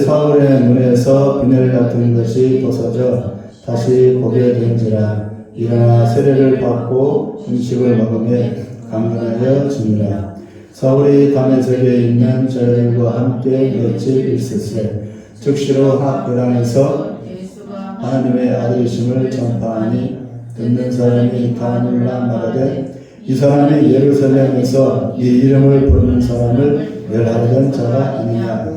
사울의 눈에서 비늘 같은 것이 벗어져 다시 보게 된지라. 일어나 세례를 받고 음식을 먹으며 강건하여 지니라. 사울이 다메섹에 있는 저들과 함께 며칠 있으세. 즉시로 회당에서 하나님의 아들이심을 전파하니 듣는 사람이 다 놀라 말하되 이 사람이 예루살렘에서 이 이름을 부르는 사람을 멸하려던 자가 아니냐.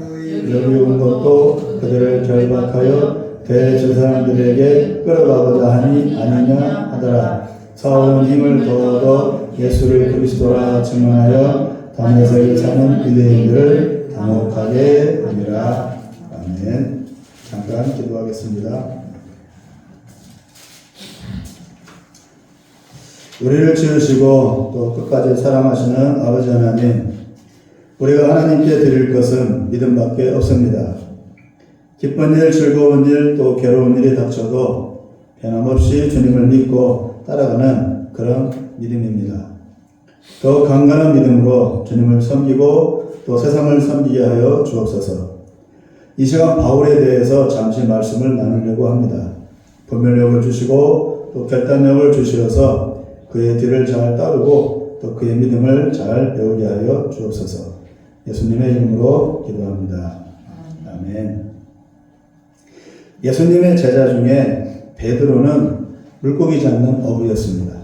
여기 온 것도 그들을 결박하여 대제사장들에게 끌어가고자 하니 아니냐 하더라. 사울은 힘을 더얻어 예수를 그리스도라 증언하여 다메섹에 사는 유대인들을 당혹하게 하니라. 아멘. 잠깐 기도하겠습니다. 우리를 지으시고 또 끝까지 사랑하시는 아버지 하나님, 우리가 하나님께 드릴 것은 믿음밖에 없습니다. 기쁜 일, 즐거운 일, 또 괴로운 일이 닥쳐도 변함없이 주님을 믿고 따라가는 그런 믿음입니다. 더 강건한 믿음으로 주님을 섬기고 또 세상을 섬기게 하여 주옵소서. 이 시간 바울에 대해서 잠시 말씀을 나누려고 합니다. 분별력을 주시고 또 결단력을 주시어서 그의 뒤를 잘 따르고 또 그의 믿음을 잘 배우게 하여 주옵소서. 예수님의 이름으로 기도합니다. 아멘. 예수님의 제자 중에 베드로는 물고기 잡는 어부였습니다.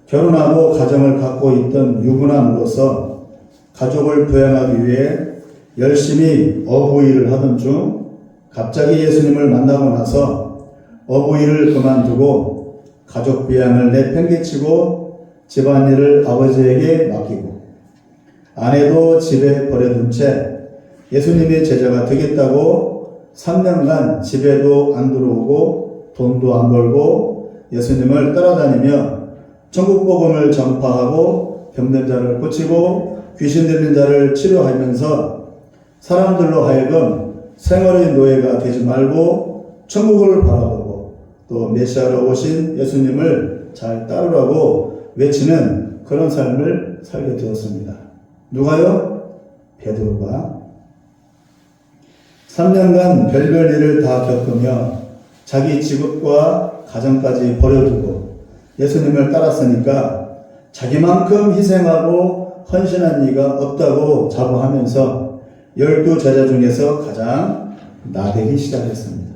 결혼하고 가정을 갖고 있던 유부남으로서 가족을 부양하기 위해 열심히 어부 일을 하던 중 갑자기 예수님을 만나고 나서 어부 일을 그만두고 가족 부양을 내팽개치고 집안일을 아버지에게 맡기고 아내도 집에 버려둔 채 예수님의 제자가 되겠다고 3년간 집에도 안 들어오고 돈도 안 벌고 예수님을 따라다니며 천국 복음을 전파하고 병든 자를 고치고 귀신 들린 자를 치료하면서 사람들로 하여금 생활의 노예가 되지 말고 천국을 바라보고 또 메시아로 오신 예수님을 잘 따르라고 외치는 그런 삶을 살게 되었습니다. 누가요? 베드로가 3년간 별별 일을 다 겪으며 자기 직업과 가정까지 버려두고 예수님을 따랐으니까 자기만큼 희생하고 헌신한 이가 없다고 자부하면서 12제자 중에서 가장 나대기 시작했습니다.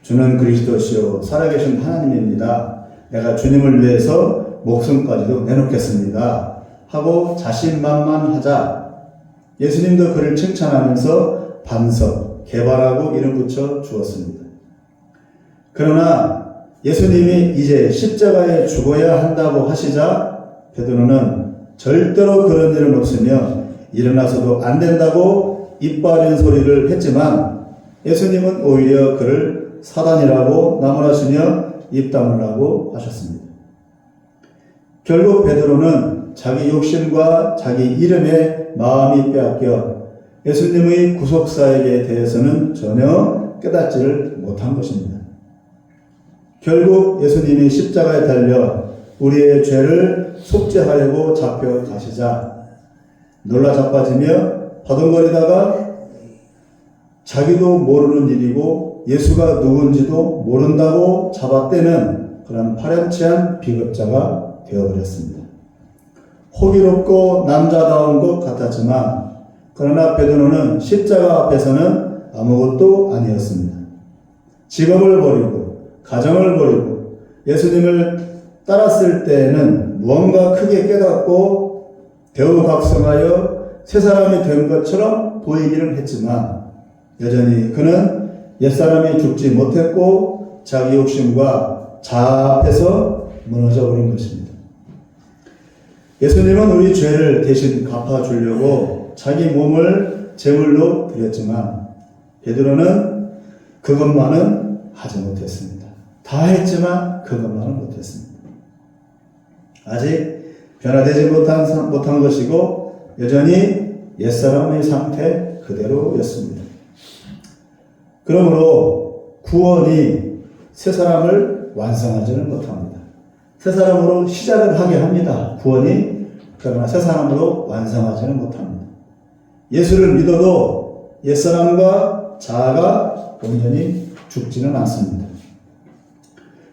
주는 그리스도시요 살아계신 하나님입니다. 내가 주님을 위해서 목숨까지도 내놓겠습니다 하고 자신만만하자 예수님도 그를 칭찬하면서 반석, 개발하고 이름 붙여 주었습니다. 그러나 예수님이 이제 십자가에 죽어야 한다고 하시자 베드로는 절대로 그런 일은 없으며 일어나서도 안 된다고 입 바른 소리를 했지만 예수님은 오히려 그를 사단이라고 나무라시며 입 다물라고 하셨습니다. 결국 베드로는 자기 욕심과 자기 이름에 마음이 빼앗겨 예수님의 구속사역에 대해서는 전혀 깨닫지를 못한 것입니다. 결국 예수님이 십자가에 달려 우리의 죄를 속죄하려고 잡혀가시자 놀라 자빠지며 버둥거리다가 자기도 모르는 일이고 예수가 누군지도 모른다고 잡아떼는 그런 파렴치한 비겁자가 되어버렸습니다. 호기롭고 남자다운 것 같았지만 그러나 베드로는 십자가 앞에서는 아무것도 아니었습니다. 직업을 버리고 가정을 버리고 예수님을 따랐을 때에는 무언가 크게 깨닫고 대우각성하여 새 사람이 된 것처럼 보이기는 했지만 여전히 그는 옛사람이 죽지 못했고 자기 욕심과 자아 앞에서 무너져 버린 것입니다. 예수님은 우리 죄를 대신 갚아주려고 자기 몸을 제물로 드렸지만 베드로는 그것만은 하지 못했습니다. 다 했지만 그것만은 못했습니다. 아직 변화되지 못한 것이고 여전히 옛사람의 상태 그대로였습니다. 그러므로 구원이 새 사람을 완성하지는 못합니다. 새 사람으로 시작을 하게 합니다. 구원이. 그러나 새 사람으로 완성하지는 못합니다. 예수를 믿어도 옛사람과 자아가 온전히 죽지는 않습니다.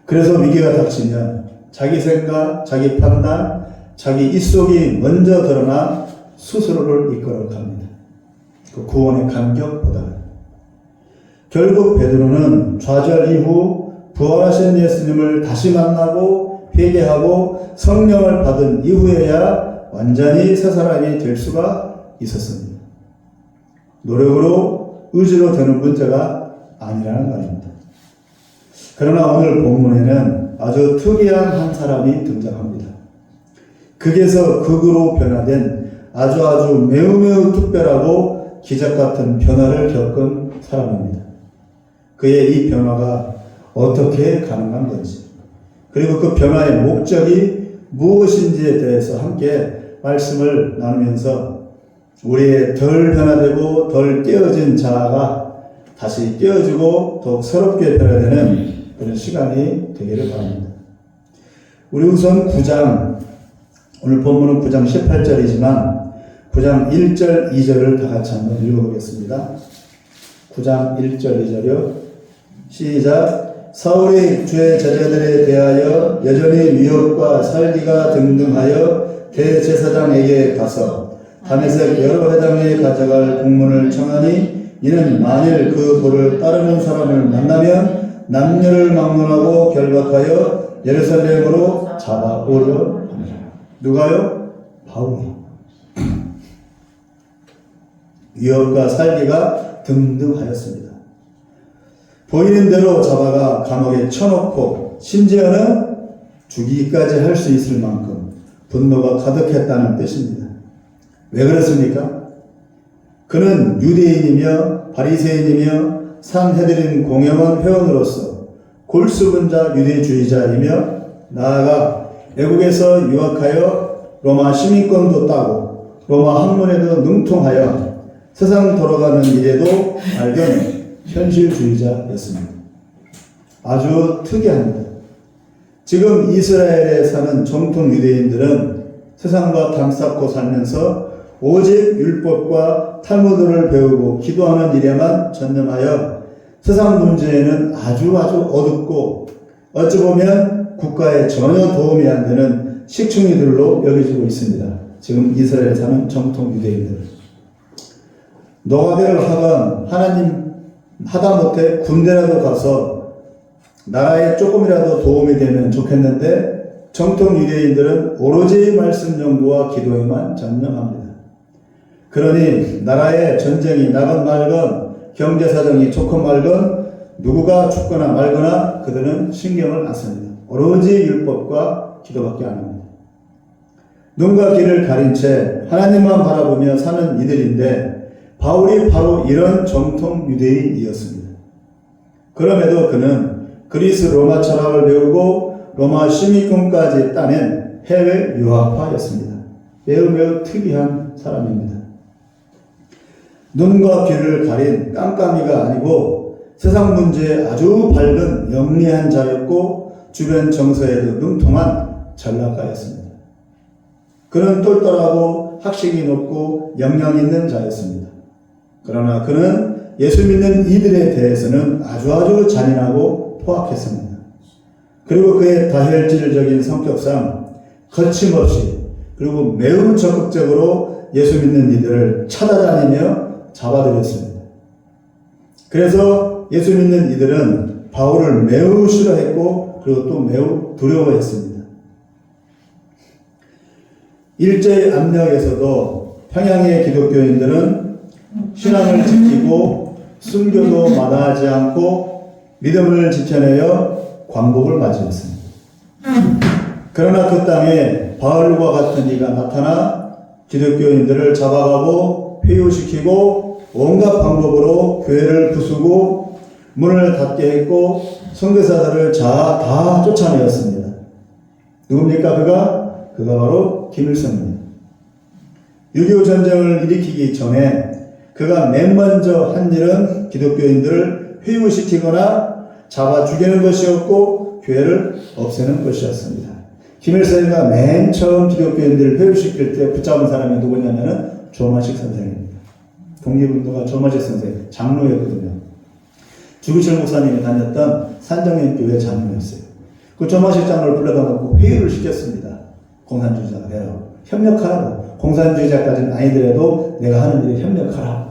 그래서 위기가 닥치면 자기 생각, 자기 판단, 자기 입속이 먼저 드러나 스스로를 이끌어갑니다. 그 구원의 감격보다는. 결국 베드로는 좌절 이후 부활하신 예수님을 다시 만나고 회개하고 성령을 받은 이후에야 완전히 새 사람이 될 수가 있었습니다. 노력으로 의지로 되는 문제가 아니라는 말입니다. 그러나 오늘 본문에는 아주 특이한 한 사람이 등장합니다. 극에서 극으로 변화된 아주 매우 특별하고 기적 같은 변화를 겪은 사람입니다. 그의 이 변화가 어떻게 가능한 건지, 그리고 그 변화의 목적이 무엇인지에 대해서 함께 말씀을 나누면서 우리의 덜 변화되고 덜 깨어진 자아가 다시 깨어지고 더욱 새롭게 변화되는 그런 시간이 되기를 바랍니다. 우리 우선 9장, 오늘 본문은 9장 18절이지만 9장 1절, 2절을 다 같이 한번 읽어보겠습니다. 9장 1절, 2절이요. 시작. 사울이 주의 제자들에 대하여 여전히 위협과 살기가 등등하여 대제사장에게 가서 다메섹 여러 회당에 가져갈 공문을 청하니 이는 만일 그 도를 따르는 사람을 만나면 남녀를 막론하고 결박하여 예루살렘으로 잡아오려 합니다. 누가요? 바울이. 위협과 살기가 등등하였습니다. 보이는 대로 잡아가 감옥에 쳐놓고 심지어는 죽이기까지 할 수 있을 만큼 분노가 가득했다는 뜻입니다. 왜 그렇습니까? 그는 유대인이며 바리새인이며 산헤드린 공영원 회원으로서 골수분자 유대주의자이며 나아가 외국에서 유학하여 로마 시민권도 따고 로마 학문에도 능통하여 세상 돌아가는 일에도 알던 현실주의자였습니다. 아주 특이합니다. 지금 이스라엘에 사는 정통 유대인들은 세상과 담쌓고 살면서 오직 율법과 탈무드를 배우고 기도하는 일에만 전념하여 세상 문제에는 아주 어둡고 어찌 보면 국가에 전혀 도움이 안 되는 식충이들로 여겨지고 있습니다. 지금 이스라엘에 사는 정통 유대인들. 노가대를 하건 하나님 하다못해 군대라도 가서 나라에 조금이라도 도움이 되면 좋겠는데 정통 유대인들은 오로지 말씀 연구와 기도에만 전념합니다. 그러니 나라에 전쟁이 나건 말건 경제사정이 좋건 말건 누구가 죽거나 말거나 그들은 신경을 안 씁니다. 오로지 율법과 기도밖에 안 합니다. 눈과 귀를 가린 채 하나님만 바라보며 사는 이들인데 바울이 바로 이런 정통 유대인이었습니다. 그럼에도 그는 그리스 로마 철학을 배우고 로마 시민권까지 따낸 해외 유학파였습니다. 매우 특이한 사람입니다. 눈과 귀를 가린 깜깜이가 아니고 세상 문제에 아주 밝은 영리한 자였고 주변 정서에도 능통한 전략가였습니다. 그는 똘똘하고 학식이 높고 역량 있는 자였습니다. 그러나 그는 예수 믿는 이들에 대해서는 아주 잔인하고 포악했습니다. 그리고 그의 다혈질적인 성격상 거침없이 그리고 매우 적극적으로 예수 믿는 이들을 찾아다니며 잡아들였습니다. 그래서 예수 믿는 이들은 바울을 매우 싫어했고 그리고 또 매우 두려워했습니다. 일제의 압력에서도 평양의 기독교인들은 신앙을 지키고 순교도 마다하지 않고 믿음을 지켜내어 광복을 맞이했습니다. 그러나 그 땅에 바울과 같은 이가 나타나 기독교인들을 잡아가고 회유시키고 온갖 방법으로 교회를 부수고 문을 닫게 했고 선교사들을 다 쫓아내었습니다. 누굽니까 그가? 그가 바로 김일성입니다. 6.25 전쟁을 일으키기 전에 그가 맨 먼저 한 일은 기독교인들을 회유시키거나 잡아 죽이는 것이었고 교회를 없애는 것이었습니다. 김일성이가 맨 처음 기독교인들을 회유시킬 때 붙잡은 사람이 누구냐면은 조만식 선생입니다. 독립운동가 조마식 선생, 장로였거든요. 주기철 목사님이 다녔던 산정연교회 장로였어요. 그 조마식 장로를 불러다 놓고 회의를 시켰습니다. 공산주의자가 되라고. 협력하라고. 공산주의자까지는 아니더라도 내가 하는 일에 협력하라고.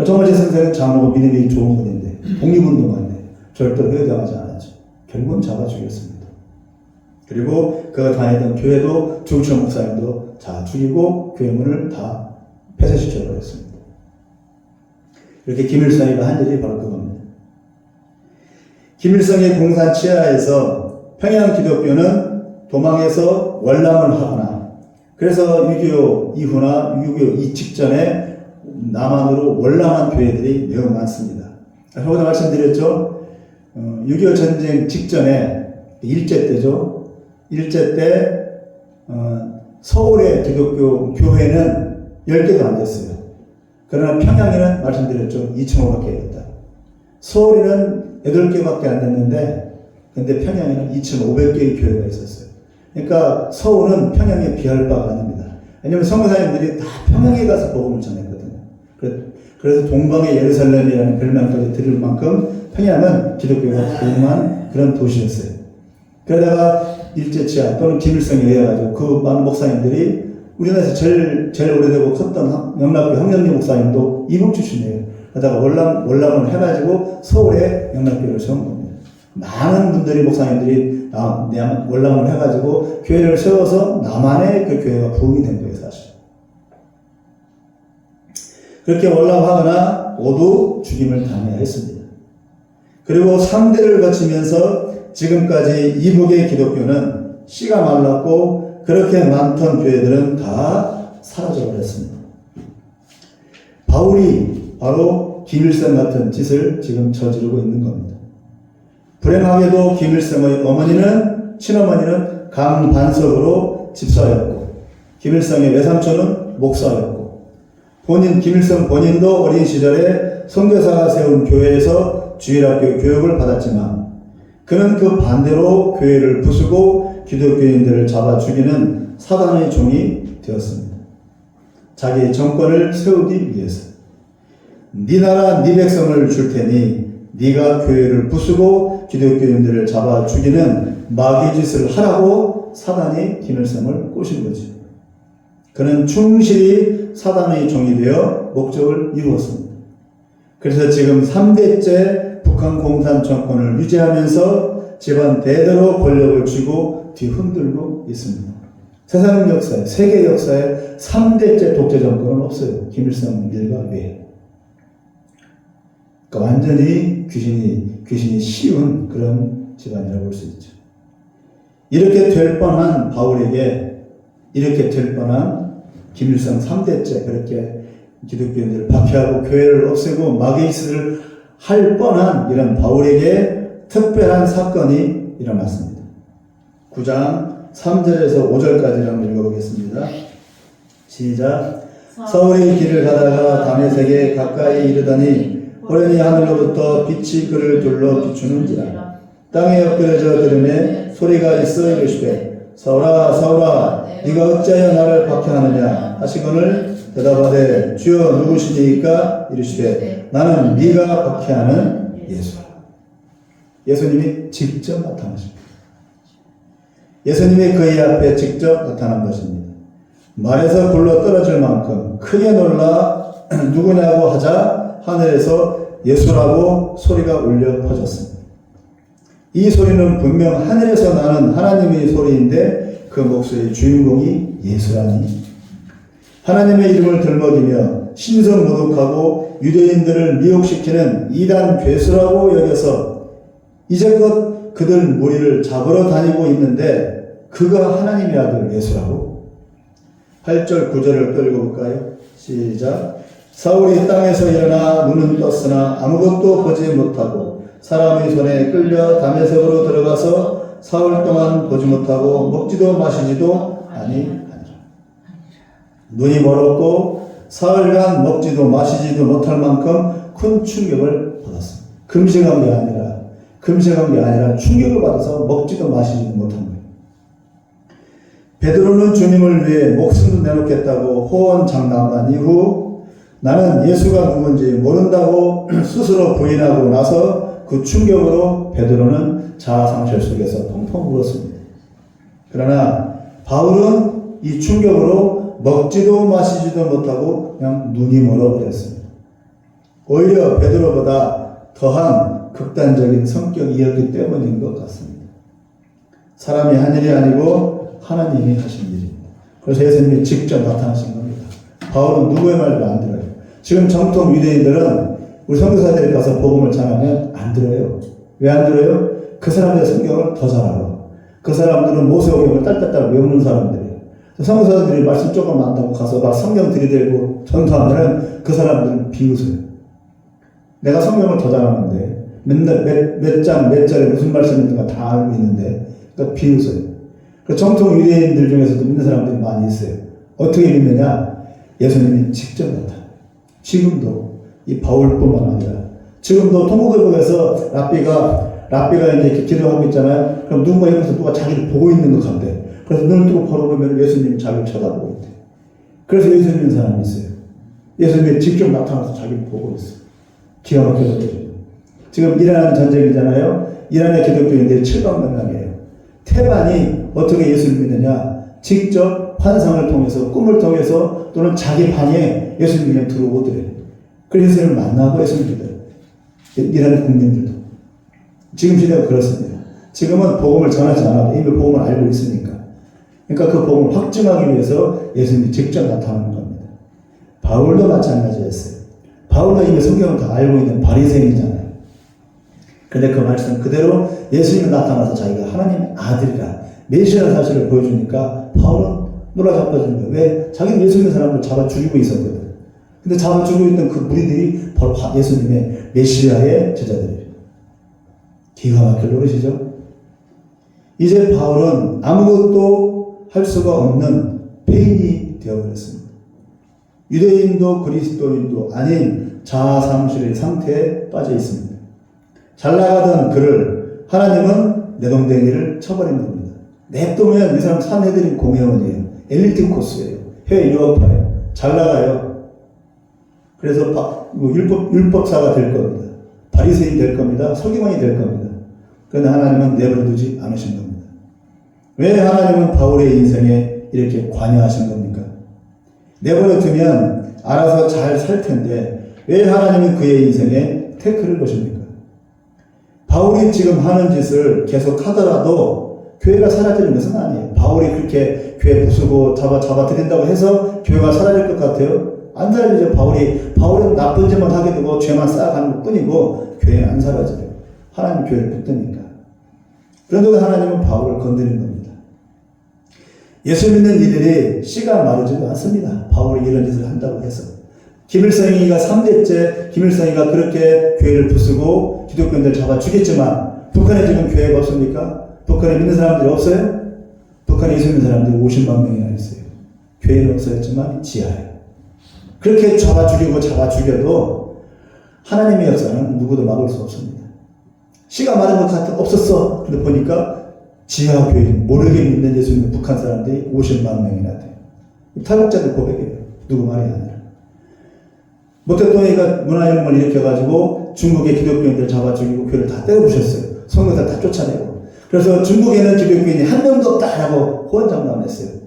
조마식 선생은 장로가 믿음이 좋은 분인데, 독립운동가인데, 절대로 회의당하지 않았죠. 결국은 잡아 죽였습니다. 그리고 그가 다니던 교회도 주기철 목사님도 다 죽이고 교회 문을 다 폐쇄시켜버렸습니다. 이렇게 김일성이가 한 일이 바로 그겁니다. 김일성의 공산 치하에서 평양 기독교는 도망해서 월남을 하거나, 그래서 6.25 이후나 6.25 이 직전에 남한으로 월남한 교회들이 매우 많습니다. 저번에 말씀드렸죠. 6.25 전쟁 직전에 일제 때죠. 일제 때 서울의 기독교 교회는 10개도 안 됐어요. 그러나 평양에는 말씀드렸죠. 2,500개였다. 서울에는 8개밖에 안 됐는데, 근데 평양에는 2,500개의 교회가 있었어요. 그러니까 서울은 평양에 비할 바가 아닙니다. 왜냐하면 선교사님들이 다 평양에 가서 복음을 전했거든요. 그래서 동방의 예루살렘이라는 별명까지 들을 만큼 평양은 기독교가 부흥한 그런 도시였어요. 그러다가 일제치하 또는 김일성에 의해 가지고 그 많은 목사님들이, 우리나라에서 제일 오래되고 컸던 영락교 황영리 목사님도 이북 출신이에요. 그러다가 월남을 해가지고 서울에 영락교를 세운 겁니다. 많은 분들이, 목사님들이 월남을 해가지고 교회를 세워서 남한의 그 교회가 부흥이 된 거예요, 사실. 그렇게 월남하거나 모두 죽임을 당해야 했습니다. 그리고 3대를 거치면서 지금까지 이북의 기독교는 씨가 말랐고, 그렇게 많던 교회들은 다 사라져버렸습니다. 바울이 바로 김일성 같은 짓을 지금 저지르고 있는 겁니다. 불행하게도 김일성의 친어머니는 강반석으로 집사였고, 김일성의 외삼촌은 목사였고, 김일성 본인도 어린 시절에 선교사가 세운 교회에서 주일학교 교육을 받았지만, 그는 그 반대로 교회를 부수고 기독교인들을 잡아 죽이는 사단의 종이 되었습니다. 자기의 정권을 세우기 위해서. 네 나라 네 백성을 줄 테니 네가 교회를 부수고 기독교인들을 잡아 죽이는 마귀짓을 하라고 사단이 김일성을 꼬신 거지. 그는 충실히 사단의 종이 되어 목적을 이루었습니다. 그래서 지금 3대째 북한 공산 정권을 유지하면서 집안 대대로 권력을 쥐고 뒤흔들고 있습니다. 세상 역사에, 세계 역사에 3대째 독재 정권은 없어요. 김일성 일가 외에. 그러니까 완전히 귀신이 씌운 그런 집안이라고 볼 수 있죠. 이렇게 될 뻔한 바울에게, 이렇게 될 뻔한 김일성 3대째 그렇게 기독교인들을 박해하고 교회를 없애고 마귀짓을 할 뻔한 이런 바울에게 특별한 사건이 일어났습니다. 9장 3절에서 5절까지 한번 읽어보겠습니다. 시작. 사울이 길을 가다가 다메섹에 가까이 이르더니 호련히 하늘로부터 빛이 그를 둘러 비추는지라. 땅에 엎드려져 들으매 소리가 있어 이르시되 사울아 사울아 네가 어찌하여 나를 박해하느냐 하시거늘 대답하되 주여 누구시니까 이르시되 나는 네가 박해하는 예수라. 예수님이 직접 나타나십니다. 예수님이 그의 앞에 직접 나타난 것입니다. 말에서 굴러 떨어질 만큼 크게 놀라 누구냐고 하자 하늘에서 예수라고 소리가 울려 퍼졌습니다. 이 소리는 분명 하늘에서 나는 하나님의 소리인데 그 목소리의 주인공이 예수라니. 하나님의 이름을 들먹이며 신성모독하고 유대인들을 미혹시키는 이단 괴수라고 여겨서 이제껏 그들 무리를 잡으러 다니고 있는데 그가 하나님의 아들 예수라고? 8절 9절을 또 읽어볼까요? 시작. 사울이 땅에서 일어나 눈은 떴으나 아무것도 보지 못하고 사람의 손에 끌려 다메섹으로 들어가서 사흘 동안 보지 못하고 먹지도 마시지도 아니하니라. 눈이 멀었고 사흘간 먹지도 마시지도 못할 만큼 큰 충격을 받았습니다. 금식한 게 아니라 충격을 받아서 먹지도 마시지도 못한 거예요. 베드로는 주님을 위해 목숨도 내놓겠다고 호언장담한 이후 나는 예수가 누군지 모른다고 스스로 부인하고 나서 그 충격으로 베드로는 자아상실 속에서 펑펑 울었습니다. 그러나 바울은 이 충격으로 먹지도 마시지도 못하고 그냥 눈이 멀어버렸습니다. 오히려 베드로보다 더한 극단적인 성격이었기 때문인 것 같습니다. 사람이 한 일이 아니고 하나님이 하신 일입니다. 그래서 예수님이 직접 나타나신 겁니다. 바울은 누구의 말도 안 들어요. 지금 정통 유대인들은 우리 선교사들이 가서 복음을 전하면 안 들어요. 왜 안 들어요? 그 사람들의 성경을 더 잘 알아. 그 사람들은 모세오경을 딸딸딸 외우는 사람들이에요. 선교사들이 말씀 조금 안다고 가서 막 성경 들이대고 전도하면 그 사람들은 비웃어요. 내가 성경을 더 잘하는데 맨날 몇 장, 몇 절에 무슨 말씀이 있는가 다 알고 있는데 그러니까 비웃어요. 그 정통 유대인들 중에서도 믿는 사람들이 많이 있어요. 어떻게 믿느냐? 예수님이 직접 나타나요. 지금도 이 바울뿐만 아니라 지금도 통곡을보면서 랍비가 이제 기도하고 있잖아요. 그럼 누군가 옆에서 누가 자기를 보고 있는 것 같대. 그래서 눈을 뜨고 바로 보면 예수님이 자기를 쳐다보고 있대. 그래서 예수 믿는 사람이 있어요. 예수님이 직접 나타나서 자기를 보고 있어요. 기가 막혀서 그러죠. 지금 이란 전쟁이잖아요. 이란의 기독교인들이 700만 명이에요. 태반이 어떻게 예수를 믿느냐? 직접 환상을 통해서, 꿈을 통해서 또는 자기 방에 예수님이 들어오더래요. 그래서 예수님을 만나고 예수님을 믿어요. 이란 국민들도. 지금 시대가 그렇습니다. 지금은 복음을 전하지 않아도 이미 복음을 알고 있으니까. 그러니까 그 복음을 확증하기 위해서 예수님이 직접 나타나는 겁니다. 바울도 마찬가지였어요. 바울도 이미 성경을 다 알고 있는 바리새인이잖아요. 그런데 그 말씀 그대로 예수님이 나타나서 자기가 하나님의 아들이라 메시아 사실을 보여주니까 바울은 놀라자빠지는 거예요. 왜? 자기는 예수 믿는 사람을 잡아 죽이고 있었거든. 근데 잡아 죽이고 있던 그 무리들이 바로 예수님의 메시아의 제자들이에요. 기가 막힐 노릇이죠. 이제 바울은 아무것도 할 수가 없는 폐인이 되어버렸습니다. 유대인도 그리스도인도 아닌 자아상실의 상태에 빠져 있습니다. 잘 나가던 그를 하나님은 내동댕이를 쳐버린 겁니다. 냅두면 이 사람 산헤드린 공회원이에요. 엘리트 코스예요. 해외 유학파예요. 잘 나가요. 그래서 율법사가 될 겁니다. 바리새인 될 겁니다. 서기관이 될 겁니다. 그런데 하나님은 내버려두지 않으신 겁니다. 왜 하나님은 바울의 인생에 이렇게 관여하신 겁니까? 내버려두면 알아서 잘 살 텐데 왜 하나님은 그의 인생에 태클을 거십니까? 바울이 지금 하는 짓을 계속 하더라도 교회가 사라지는 것은 아니에요. 바울이 그렇게 교회 부수고 잡아들인다고 해서 교회가 사라질 것 같아요? 안 사라지죠. 바울은 나쁜 짓만 하게 되고 죄만 쌓아가는 것 뿐이고 교회는 안 사라져요. 하나님 교회를 붙드니까. 그런데도 하나님은 바울을 건드린 겁니다. 예수 믿는 이들이 씨가 마르지도 않습니다. 바울이 이런 짓을 한다고 해서. 김일성이가 3대째 김일성이가 그렇게 교회를 부수고 기독교인들 잡아 죽였지만 북한에 지금 교회가 없습니까? 북한에 믿는 사람들이 없어요? 북한에 예수 믿는 사람들이 50만 명이나 있어요. 교회는 없어졌지만 지하에. 그렇게 잡아 죽여도 하나님의 역사는 누구도 막을 수 없습니다. 씨가 마른 것 같아 없었어. 근데 보니까 지하 교회 모르게 믿는 예수 믿는 북한 사람들이 50만 명이나 돼요. 탈북자들 고백이에요. 누구 말이 아니라. 모태똥이가 문화혁명을 일으켜가지고 중국의 기독교인들 잡아 죽이고 교회를 다 때려부셨어요. 성교사 다 쫓아내고. 그래서 중국에는 기독교인이 한 명도 없다라고 호언장담했어요.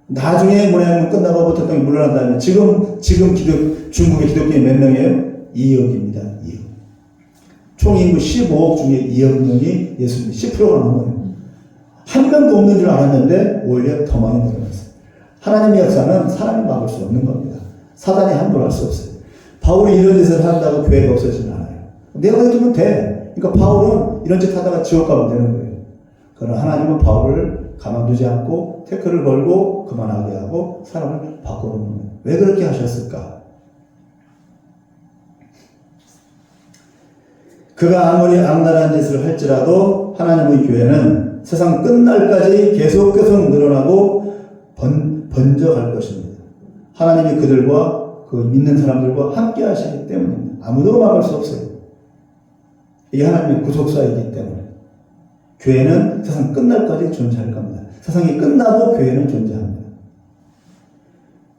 나중에 문화혁명 끝나고 모태똥이 물러난 다음에 지금 중국의 기독교인 몇 명이에요? 2억입니다. 2억. 총 인구 15억 중에 2억 명이 예수님 10%가 넘어요. 한 명도 없는 줄 알았는데 오히려 더 많이 늘어났어요. 하나님의 역사는 사람이 막을 수 없는 겁니다. 사단이 함부로 할 수 없어요. 바울이 이런 짓을 한다고 교회가 없어지진 않아요. 내버려두면 돼. 그러니까 바울은 이런 짓 하다가 지옥 가면 되는 거예요. 그러나 하나님은 바울을 가만두지 않고 태클을 걸고 그만하게 하고 사람을 바꿔놓는 거예요. 왜 그렇게 하셨을까? 그가 아무리 악랄한 짓을 할지라도 하나님의 교회는 세상 끝날까지 계속 늘어나고 번져갈 것입니다. 하나님이 그들과 그 믿는 사람들과 함께 하시기 때문입니다. 아무도 막을 수 없어요. 이게 하나님의 구속사이기 때문에. 교회는 세상 끝날까지 존재할 겁니다. 세상이 끝나도 교회는 존재합니다.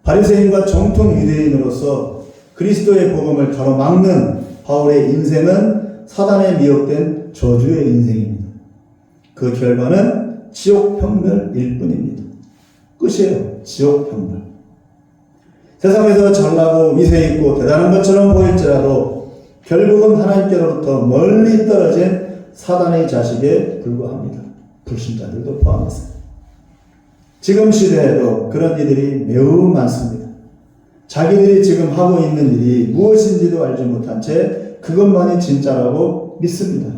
바리새인과 정통 유대인으로서 그리스도의 복음을 가로막는 바울의 인생은 사단에 미혹된 저주의 인생입니다. 그 결과는 지옥 평멸일 뿐입니다. 끝이에요. 지옥 평멸. 세상에서 잘나고 위세 있고 대단한 것처럼 보일지라도 결국은 하나님께로부터 멀리 떨어진 사단의 자식에 불과합니다. 불신자들도 포함해서. 지금 시대에도 그런 이들이 매우 많습니다. 자기들이 지금 하고 있는 일이 무엇인지도 알지 못한 채 그것만이 진짜라고 믿습니다.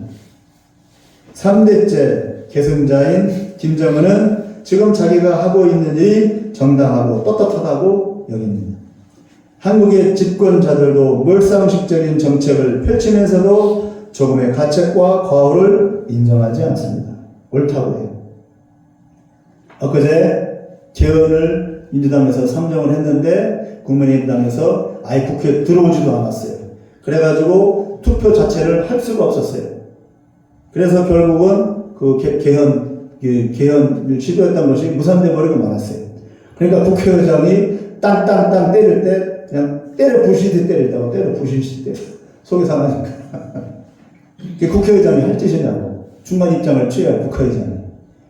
3대째 계승자인 김정은은 지금 자기가 하고 있는 일이 정당하고 떳떳하다고 여깁니다. 한국의 집권자들도 몰상식적인 정책을 펼치면서도 조금의 가책과 과오를 인정하지 않습니다. 옳다고 해요. 엊그제 개헌을 민주당에서 상정을 했는데 국민의힘당에서 아예 국회에 들어오지도 않았어요. 그래가지고 투표 자체를 할 수가 없었어요. 그래서 결국은 그 개헌을 시도했던 것이 무산돼 버리고 말았어요. 그러니까 국회의장이 땅땅땅 때릴 때 그냥 때려 부시듯이 때리다가 때려 부시듯이 때려. 속이 상하니까. 그게 국회의장이 할 짓이냐고. 중간 입장을 취해야 국회의장이.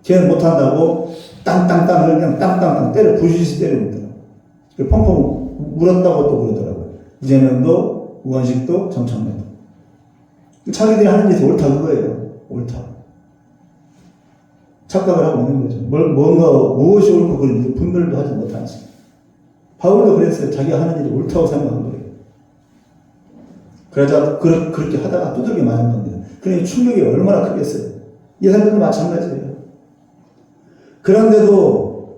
개헌 못한다고 땅땅땅을 그냥 땅땅땅 때려 부시듯이 때리고 있더라고요. 펑펑 물었다고 또 그러더라고요. 이재명도 우원식도 정청래도. 자기들이 하는 짓이 옳다 그거예요. 옳다. 착각을 하고 있는 거죠. 뭔가 무엇이 옳고 그런지 분별도 하지 못하는 시. 바울도 그랬어요. 자기가 하는 일이 옳다고 생각한 거예요. 그러자 그렇게 하다가 두들겨 맞은 겁니다. 그러니 충격이 얼마나 크겠어요. 이 사람들도 마찬가지예요. 그런데도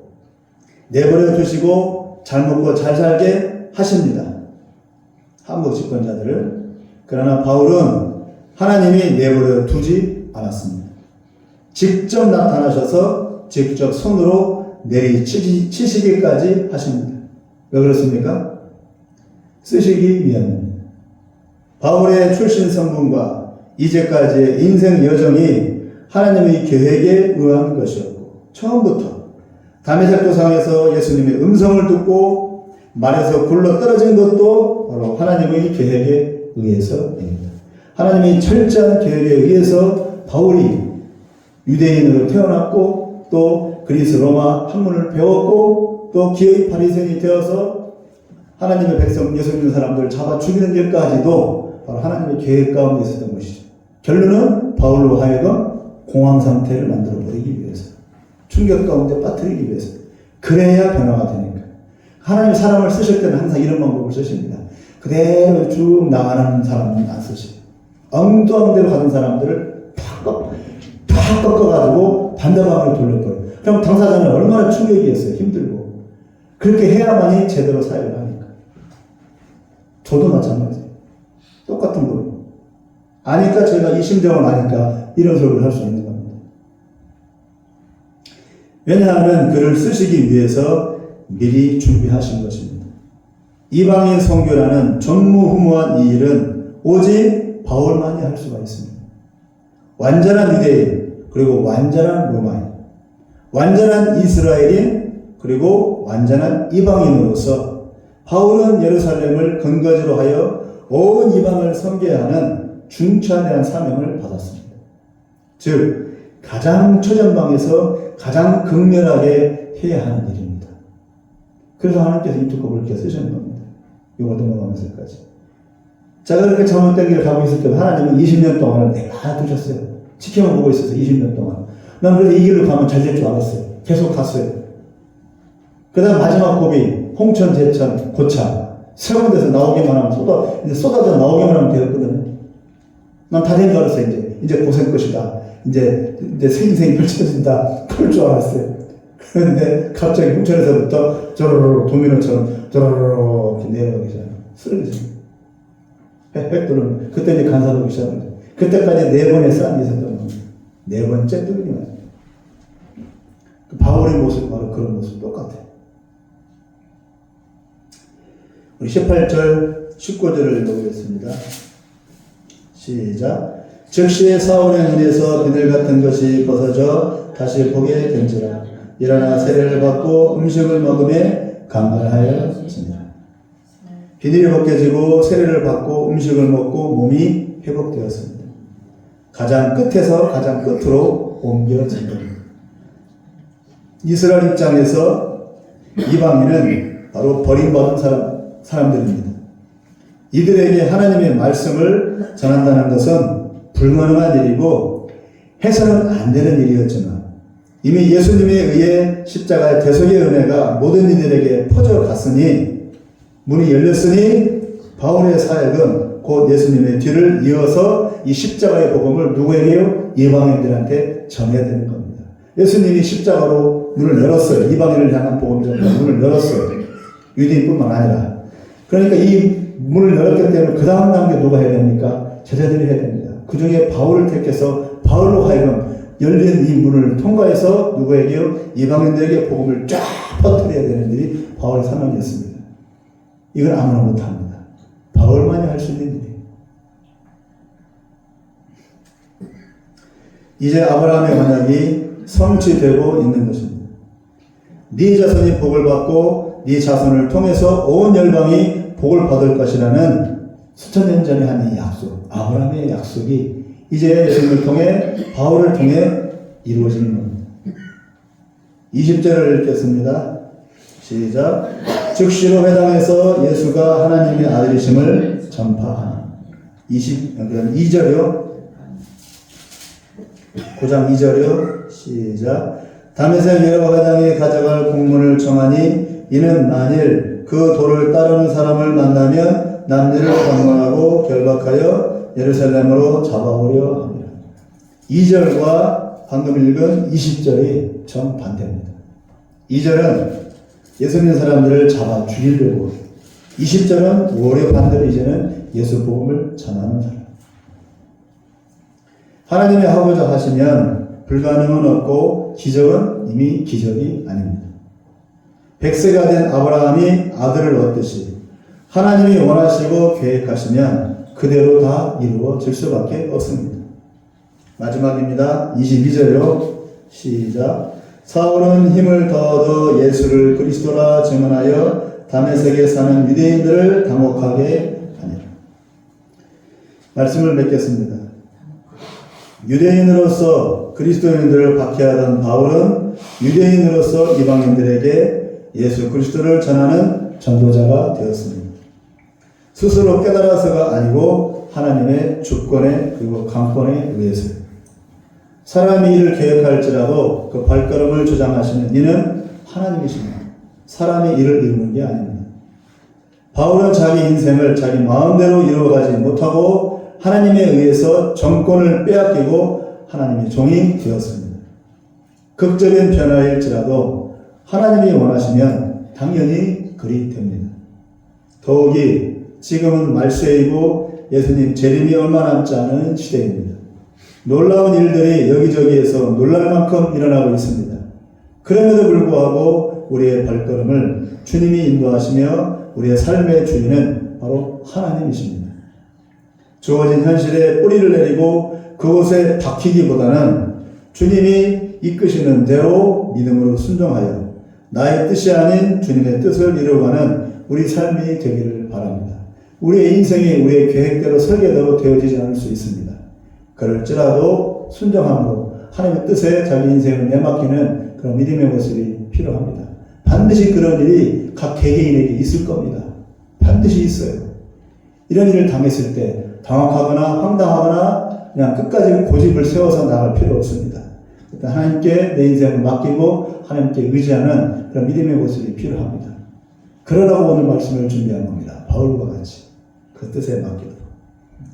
내버려 두시고 잘 먹고 잘 살게 하십니다. 한국 집권자들을. 그러나 바울은 하나님이 내버려 두지 않았습니다. 직접 나타나셔서 직접 손으로 내리치시기까지 하십니다. 왜 그렇습니까? 쓰시기 위함입니다. 바울의 출신 성분과 이제까지의 인생 여정이 하나님의 계획에 의한 것이었고, 처음부터 다메섹 도상에서 예수님의 음성을 듣고 말에서 굴러 떨어진 것도 바로 하나님의 계획에 의해서입니다. 하나님의 철저한 계획에 의해서 바울이 유대인으로 태어났고, 또 그리스 로마 학문을 배웠고, 또 기의 바리새인이 되어서 하나님의 백성 예수 믿는 사람들을 잡아 죽이는 일까지도 바로 하나님의 계획 가운데 있었던 것이죠. 결론은 바울로 하여금 공황 상태를 만들어 버리기 위해서, 충격 가운데 빠뜨리기 위해서. 그래야 변화가 되니까. 하나님 사람을 쓰실 때는 항상 이런 방법을 쓰십니다. 그대로 쭉 나가는 사람은 안 쓰시고, 엉뚱한 대로 가는 사람들을 팍 꺾어가지고 반대방으로 돌려버려요. 그럼 당사자는 얼마나 충격이었어요. 힘들고. 그렇게 해야만이 제대로 사역을 하니까. 저도 마찬가지예요. 똑같은 거예요. 아니까 제가 이 심정을 아니까 이런 소리를 할 수 있는 겁니다. 왜냐하면 그를 쓰시기 위해서 미리 준비하신 것입니다. 이방인 선교라는 전무후무한 이 일은 오직 바울만이 할 수가 있습니다. 완전한 유대인, 그리고 완전한 로마인, 완전한 이스라엘인, 그리고 완전한 이방인으로서 바울은 예루살렘을 근거지로 하여 온 이방을 섬겨야 하는 중차대한 사명을 받았습니다. 즉 가장 최전방에서 가장 극렬하게 해야 하는 일입니다. 그래서 하나님께서 이 두꺼움을 이렇게 쓰시는 겁니다. 이걸 넘어가면서까지. 제가 그렇게 잘못된 길을 가고 있을 때 하나님은 20년 동안을 내가 두셨어요. 지켜만 보고 있었어요. 20년 동안. 난 그래도 이 길로 가면 잘 될 줄 알았어요. 계속 갔어요. 그 다음 마지막 고비, 홍천, 제천, 고창, 세 군데서 나오기만 하면 쏟아져 나오기만 하면 되었거든요. 난 다 된 줄 알았어요. 이제 고생 끝이다. 이제 새 인생이 펼쳐진다. 그럴 줄 알았어요. 그런데 갑자기 홍천에서부터 저로로 도미노처럼 저로로 이렇게 내려가기 시작해요. 쓰러지죠. 획 돌아오는. 그때 이제 간사도기 시작합니다. 그때까지 4번의 싸움이 있었던 겁니다. 4번째 뚫리기 맞아요. 바울의 모습, 바로 그런 모습 똑같아요. 우리 18절, 19절을 읽어보겠습니다. 시작. 즉시 사울의 눈에서 비늘 같은 것이 벗어져 다시 보게 된지라. 일어나 세례를 받고 음식을 먹음에 강건하여지니라. 비닐이 벗겨지고 세례를 받고 음식을 먹고 몸이 회복되었습니다. 가장 끝에서 가장 끝으로 옮겨진 겁니다. 이스라엘 입장에서 이방인은 바로 버림받은 사람들입니다. 이들에게 하나님의 말씀을 전한다는 것은 불가능한 일이고 해서는 안 되는 일이었지만 이미 예수님에 의해 십자가의 대속의 은혜가 모든 이들에게 퍼져갔으니 문이 열렸으니 바울의 사역은 곧 예수님의 뒤를 이어서 이 십자가의 복음을 누구에게요? 이방인들한테 전해야 되는 겁니다. 예수님이 십자가로 문을 열었어요. 이방인을 향한 복음 전파 문을 열었어요. 유대인뿐만 아니라. 그러니까 이 문을 열었기 때문에 그 다음 단계 누가 해야 됩니까? 제자들이 해야 됩니다. 그 중에 바울을 택해서 바울로 하여금 열린 이 문을 통과해서 누구에게요? 이방인들에게 복음을 쫙 퍼뜨려야 되는 일이 바울의 사명이었습니다. 이건 아무나 못합니다. 바울만이 할 수 있는 일이에요. 이제 아브라함의 언약이 성취되고 있는 것입니다. 네 자손이 복을 받고 네 자손을 통해서 온 열방이 복을 받을 것이라는 수천 년 전에 한 이 약속, 아브라함의 약속이 이제 예수님을 통해 바울을 통해 이루어지는 겁니다. 20절을 읽겠습니다. 시작. 즉시로 회당에서 예수가 하나님의 아들이심을 전파하니. 2절이요. 9장 2절이요. 시작. 다메섹 여러 회당에 가져갈 공문을 정하니 이는 만일 그 도를 따르는 사람을 만나면 남녀를 방문하고 결박하여 예루살렘으로 잡아오려 합니다. 2절과 방금 읽은 20절이 정반대입니다. 2절은 예수 믿는 사람들을 잡아 죽이려고, 20절은 오히려 반대로 이제는 예수 복음을 전하는 사람. 하나님이 하고자 하시면 불가능은 없고 기적은 이미 기적이 아닙니다. 100세가 된 아브라함이 아들을 얻듯이 하나님이 원하시고 계획하시면 그대로 다 이루어질 수밖에 없습니다. 마지막입니다. 22절요. 시작. 사울은 힘을 더하여 예수를 그리스도라 증언하여 다메섹에 사는 유대인들을 당혹하게 하니라. 말씀을 맺겠습니다. 유대인으로서 그리스도인들을 박해하던 바울은 유대인으로서 이방인들에게 예수 그리스도를 전하는 전도자가 되었습니다. 스스로 깨달아서가 아니고 하나님의 주권에 그리고 강권에 의해서요. 사람이 이를 계획할지라도 그 발걸음을 주장하시는 이는 하나님이십니다. 사람이 이를 이루는 게 아닙니다. 바울은 자기 인생을 자기 마음대로 이루어가지 못하고 하나님에 의해서 정권을 빼앗기고 하나님의 종이 되었습니다. 극적인 변화일지라도 하나님이 원하시면 당연히 그리 됩니다. 더욱이 지금은 말세이고 예수님 재림이 얼마 남지 않은 시대입니다. 놀라운 일들이 여기저기에서 놀랄 만큼 일어나고 있습니다. 그럼에도 불구하고 우리의 발걸음을 주님이 인도하시며 우리의 삶의 주인은 바로 하나님이십니다. 주어진 현실에 뿌리를 내리고 그곳에 박히기보다는 주님이 이끄시는 대로 믿음으로 순종하여 나의 뜻이 아닌 주님의 뜻을 이루어가는 우리 삶이 되기를 바랍니다. 우리의 인생이 우리의 계획대로 설계대로 되어지지 않을 수 있습니다. 그럴지라도 순종함으로 하나님의 뜻에 자기 인생을 내맡기는 그런 믿음의 모습이 필요합니다. 반드시 그런 일이 각 개개인에게 있을 겁니다. 반드시 있어요. 이런 일을 당했을 때 당황하거나 황당하거나 그냥 끝까지 고집을 세워서 나갈 필요 없습니다. 일단 하나님께 내 인생을 맡기고 하나님께 의지하는 그런 믿음의 모습이 필요합니다. 그러라고 오늘 말씀을 준비한 겁니다. 바울과 같이 그 뜻에 맡기도록.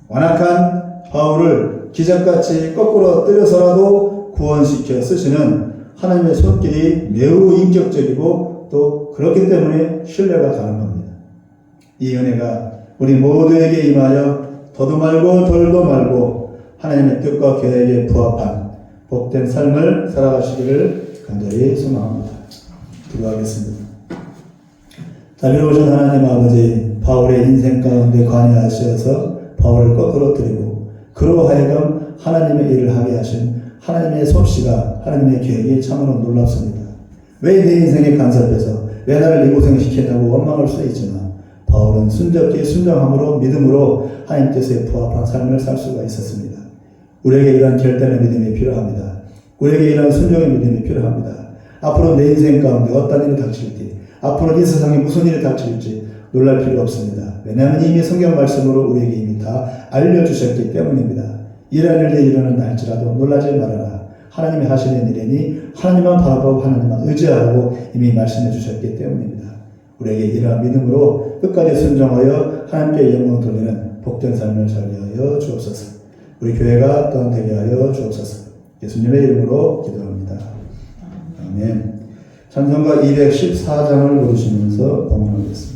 완악한 바울을 기적같이 거꾸로 때려서라도 구원시켜 쓰시는 하나님의 손길이 매우 인격적이고 또 그렇기 때문에 신뢰가 가는 겁니다. 이 은혜가 우리 모두에게 임하여 더도 말고 덜도 말고 하나님의 뜻과 계획에 부합한 복된 삶을 살아가시기를 간절히 소망합니다. 기도하겠습니다. 자비로우신 하나님 아버지, 바울의 인생 가운데 관여하셔서 바울을 거꾸로뜨리고 그로 하여금 하나님의 일을 하게 하신 하나님의 솜씨가, 하나님의 계획이 참으로 놀랍습니다. 왜 내 인생에 간섭해서 왜 나를 이 고생시켰냐고 원망할 수 있지만 바울은 순정함으로 믿음으로 하나님 뜻에 부합한 삶을 살 수가 있었습니다. 우리에게 이런 결단의 믿음이 필요합니다. 우리에게 이런 순종의 믿음이 필요합니다. 앞으로 내 인생 가운데 어떤 일이 닥칠지, 앞으로 이 세상에 무슨 일이 닥칠지 놀랄 필요 없습니다. 왜냐하면 이미 성경 말씀으로 우리에게 이미 다 알려주셨기 때문입니다. 이런 일이 일어나는 날지라도 놀라지 말아라. 하나님이 하시는 일이니 하나님만 바라보고 하나님만 의지하라고 이미 말씀해 주셨기 때문입니다. 우리에게 이러한 믿음으로 끝까지 순종하여 하나님께 영광 돌리는 복된 삶을 살게 하여 주옵소서. 우리 교회가 또한 되게 하여 주옵소서. 예수님의 이름으로 기도합니다. 아멘. 찬송가 214장을 부르시면서 봉헌하겠습니다.